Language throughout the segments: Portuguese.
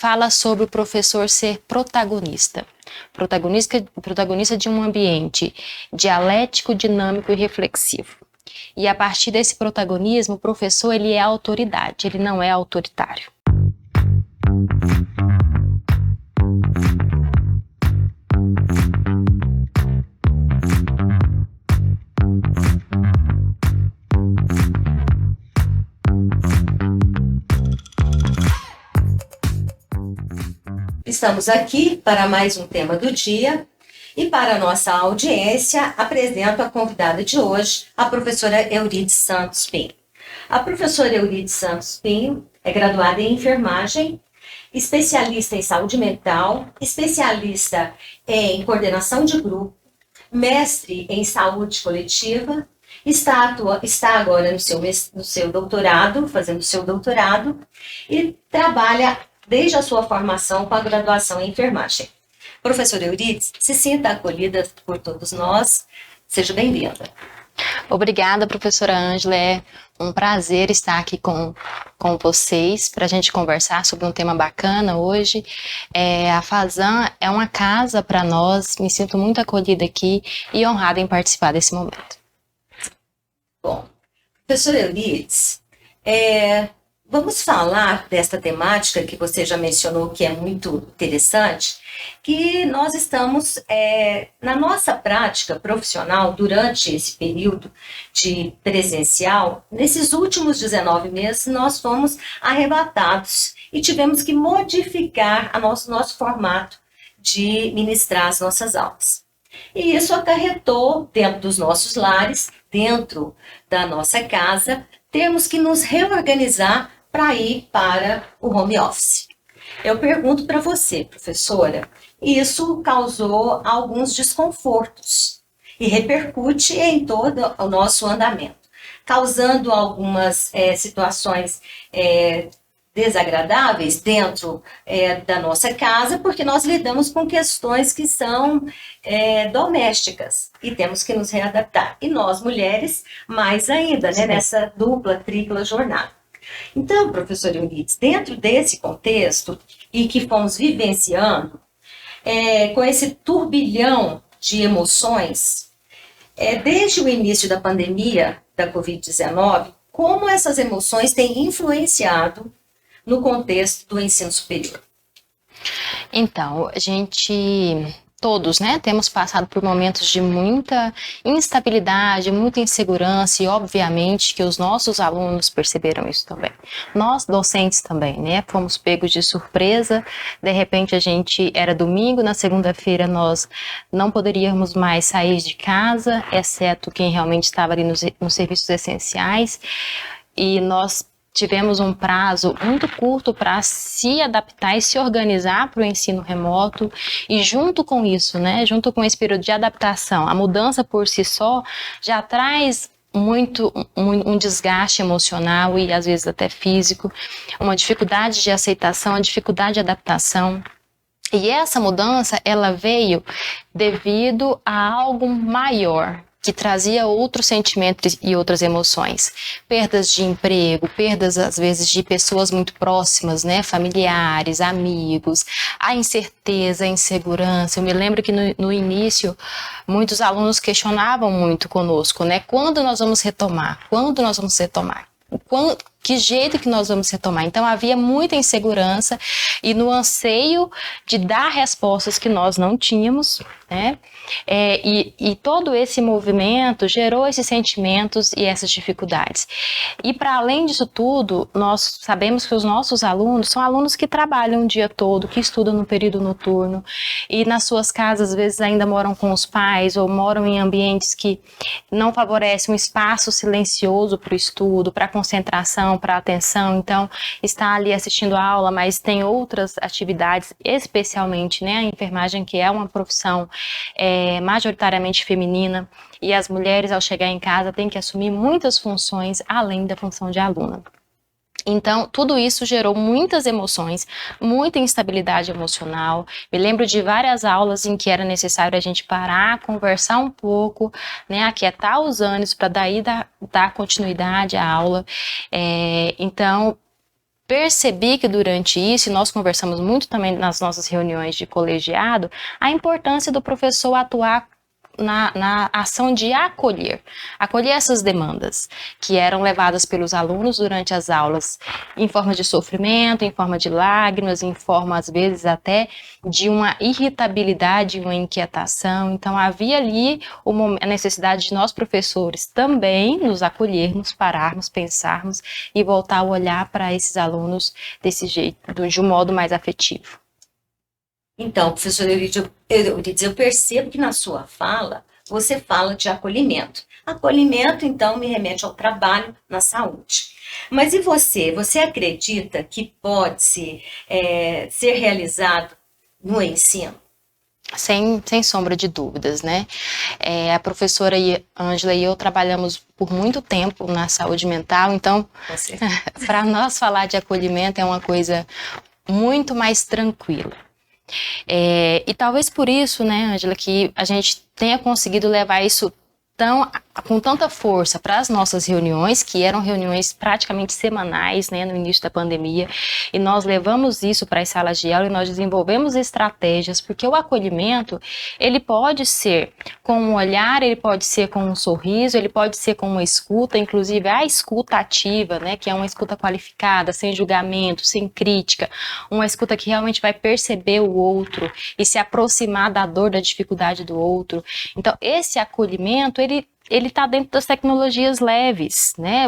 fala sobre o professor ser protagonista de um ambiente dialético, dinâmico e reflexivo. E a partir desse protagonismo, o professor ele é autoridade, ele não é autoritário. Estamos aqui para mais um tema do dia e para a nossa audiência apresento a convidada de hoje, a professora Euridice Santos Pinho. A professora Euridice Santos Pinho é graduada em enfermagem, especialista em saúde mental, especialista em coordenação de grupo, mestre em saúde coletiva, está agora no seu doutorado, fazendo seu doutorado e trabalha desde a sua formação com a graduação em enfermagem. Professora Euridice, se sinta acolhida por todos nós. Seja bem-vinda. Obrigada, professora Ângela. É um prazer estar aqui com vocês para a gente conversar sobre um tema bacana hoje. A Fazan é uma casa para nós, me sinto muito acolhida aqui e honrada em participar desse momento. Bom, professora Euridice, vamos falar desta temática que você já mencionou, que é muito interessante, que nós estamos, na nossa prática profissional, durante esse período de presencial, nesses últimos 19 meses, nós fomos arrebatados e tivemos que modificar nosso formato de ministrar as nossas aulas. E isso acarretou, dentro dos nossos lares, dentro da nossa casa, temos que nos reorganizar para ir para o home office. Eu pergunto para você, professora, isso causou alguns desconfortos e repercute em todo o nosso andamento, causando algumas situações desagradáveis dentro da nossa casa, porque nós lidamos com questões que são domésticas e temos que nos readaptar. E nós, mulheres, mais ainda, né, nessa dupla, tripla jornada. Então, professora Euridice, dentro desse contexto e que fomos vivenciando, com esse turbilhão de emoções, desde o início da pandemia da Covid-19, como essas emoções têm influenciado no contexto do ensino superior? Então, todos, né, temos passado por momentos de muita instabilidade, muita insegurança e, obviamente, que os nossos alunos perceberam isso também. Nós, docentes também, né, fomos pegos de surpresa, de repente era domingo, na segunda-feira nós não poderíamos mais sair de casa, exceto quem realmente estava ali nos serviços essenciais, e nós tivemos um prazo muito curto para se adaptar e se organizar para o ensino remoto e junto com isso, né, junto com esse período de adaptação, a mudança por si só já traz um desgaste emocional e às vezes até físico, uma dificuldade de aceitação, uma dificuldade de adaptação. E essa mudança, ela veio devido a algo maior, que trazia outros sentimentos e outras emoções. Perdas de emprego, perdas às vezes de pessoas muito próximas, né, familiares, amigos, a incerteza, a insegurança. Eu me lembro que no início, muitos alunos questionavam muito conosco, né, quando nós vamos retomar? Quando nós vamos retomar? Que jeito que nós vamos retomar? Então havia muita insegurança e no anseio de dar respostas que nós não tínhamos, né? E todo esse movimento gerou esses sentimentos e essas dificuldades. E para além disso tudo, nós sabemos que os nossos alunos são alunos que trabalham o dia todo, que estudam no período noturno e nas suas casas às vezes ainda moram com os pais ou moram em ambientes que não favorecem um espaço silencioso para o estudo, para a concentração, para a atenção. Então está ali assistindo a aula, mas tem outras atividades, especialmente, né, a enfermagem, que é uma profissão majoritariamente feminina, e as mulheres ao chegar em casa têm que assumir muitas funções além da função de aluna. Então, tudo isso gerou muitas emoções, muita instabilidade emocional. Me lembro de várias aulas em que era necessário a gente parar, conversar um pouco, né, aquietar os ânimos para daí dar continuidade à aula. Então, percebi que durante isso, e nós conversamos muito também nas nossas reuniões de colegiado, a importância do professor atuar na ação de acolher essas demandas que eram levadas pelos alunos durante as aulas, em forma de sofrimento, em forma de lágrimas, em forma, às vezes, até de uma irritabilidade, uma inquietação. Então, havia ali a necessidade de nós, professores, também nos acolhermos, pararmos, pensarmos e voltar a olhar para esses alunos desse jeito, de um modo mais afetivo. Então, professora Euridice, eu percebo que na sua fala, você fala de acolhimento. Acolhimento, então, me remete ao trabalho na saúde. Mas e você? Você acredita que pode ser realizado no ensino? Sem sombra de dúvidas, né? A professora Ângela e eu trabalhamos por muito tempo na saúde mental, então, para nós falar de acolhimento é uma coisa muito mais tranquila. E talvez por isso, né, Ângela, que a gente tenha conseguido levar isso com tanta força para as nossas reuniões, que eram reuniões praticamente semanais, né, no início da pandemia, e nós levamos isso para as salas de aula e nós desenvolvemos estratégias, porque o acolhimento, ele pode ser com um olhar, ele pode ser com um sorriso, ele pode ser com uma escuta, inclusive a escuta ativa, né, que é uma escuta qualificada, sem julgamento, sem crítica, uma escuta que realmente vai perceber o outro e se aproximar da dor, da dificuldade do outro. Então, esse acolhimento, ele está dentro das tecnologias leves, né?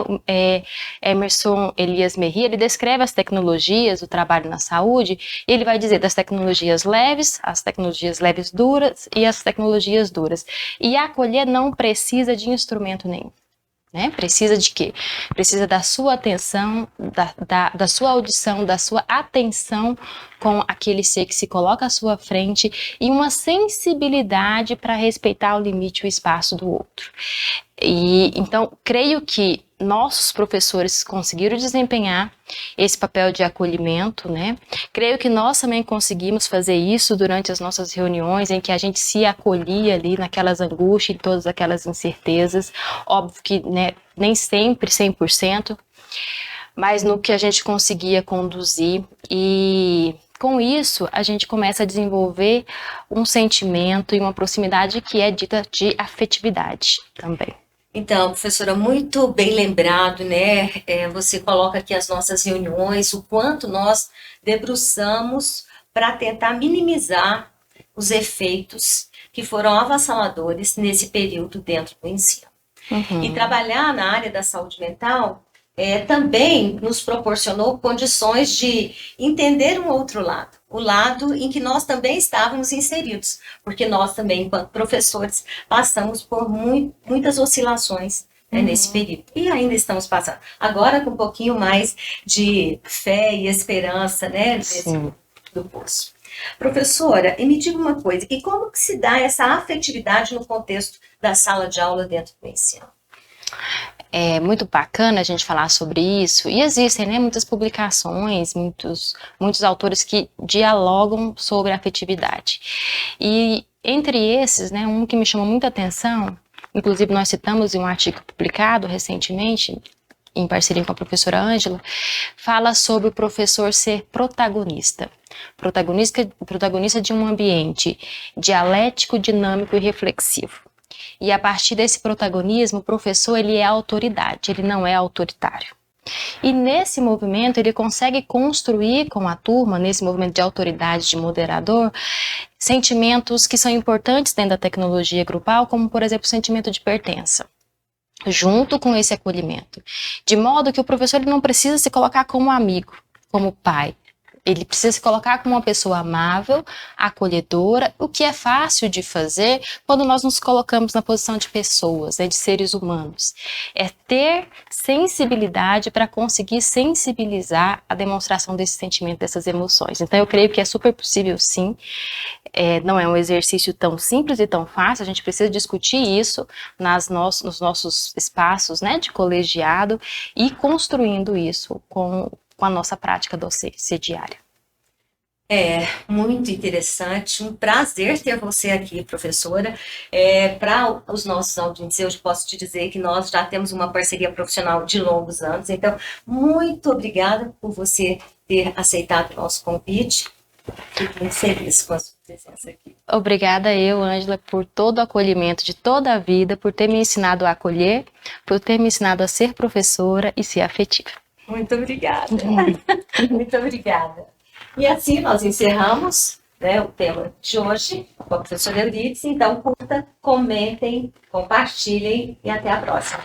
Emerson Elias Merri, ele descreve as tecnologias do trabalho na saúde, e ele vai dizer das tecnologias leves, as tecnologias leves duras e as tecnologias duras. E acolher não precisa de instrumento nenhum. Né? Precisa de quê? Precisa da sua atenção, da sua audição, da sua atenção com aquele ser que se coloca à sua frente e uma sensibilidade para respeitar o limite e o espaço do outro. E então, creio que nossos professores conseguiram desempenhar esse papel de acolhimento, né? Creio que nós também conseguimos fazer isso durante as nossas reuniões, em que a gente se acolhia ali naquelas angústias, em todas aquelas incertezas. Óbvio que, né, nem sempre 100%, mas no que a gente conseguia conduzir. E com isso, a gente começa a desenvolver um sentimento e uma proximidade que é dita de afetividade também. Então, professora, muito bem lembrado, né? Você coloca aqui as nossas reuniões, o quanto nós debruçamos para tentar minimizar os efeitos que foram avassaladores nesse período dentro do ensino. Uhum. E trabalhar na área da saúde mental também nos proporcionou condições de entender um outro lado, o lado em que nós também estávamos inseridos, porque nós também, enquanto professores, passamos por muitas oscilações nesse período, e ainda estamos passando. Agora com um pouquinho mais de fé e esperança, né, do poço. Professora, e me diga uma coisa, e como que se dá essa afetividade no contexto da sala de aula dentro do ensino? É muito bacana a gente falar sobre isso, e existem, né, muitas publicações, muitos autores que dialogam sobre a afetividade. E entre esses, né, um que me chamou muita atenção, inclusive nós citamos em um artigo publicado recentemente, em parceria com a professora Ângela, fala sobre o professor ser protagonista de um ambiente dialético, dinâmico e reflexivo. E a partir desse protagonismo, o professor, ele é autoridade, ele não é autoritário. E nesse movimento, ele consegue construir com a turma, nesse movimento de autoridade, de moderador, sentimentos que são importantes dentro da tecnologia grupal, como, por exemplo, o sentimento de pertença, junto com esse acolhimento. De modo que o professor ele não precisa se colocar como amigo, como pai. Ele precisa se colocar como uma pessoa amável, acolhedora, o que é fácil de fazer quando nós nos colocamos na posição de pessoas, né, de seres humanos. É ter sensibilidade para conseguir sensibilizar a demonstração desse sentimento, dessas emoções. Então eu creio que é super possível, sim. Não é um exercício tão simples e tão fácil, a gente precisa discutir isso nos nossos espaços, né, de colegiado e construindo isso com a nossa prática docência diária. Muito interessante, um prazer ter você aqui, professora. Para os nossos ouvintes, eu posso te dizer que nós já temos uma parceria profissional de longos anos, então, muito obrigada por você ter aceitado o nosso convite. Fico muito feliz com a sua presença aqui. Obrigada eu, Ângela, por todo o acolhimento de toda a vida, por ter me ensinado a acolher, por ter me ensinado a ser professora e ser afetiva. Muito obrigada. Muito obrigada. E assim nós encerramos, né, o tema de hoje com a professora Euridice. Então, curta, comentem, compartilhem e até a próxima.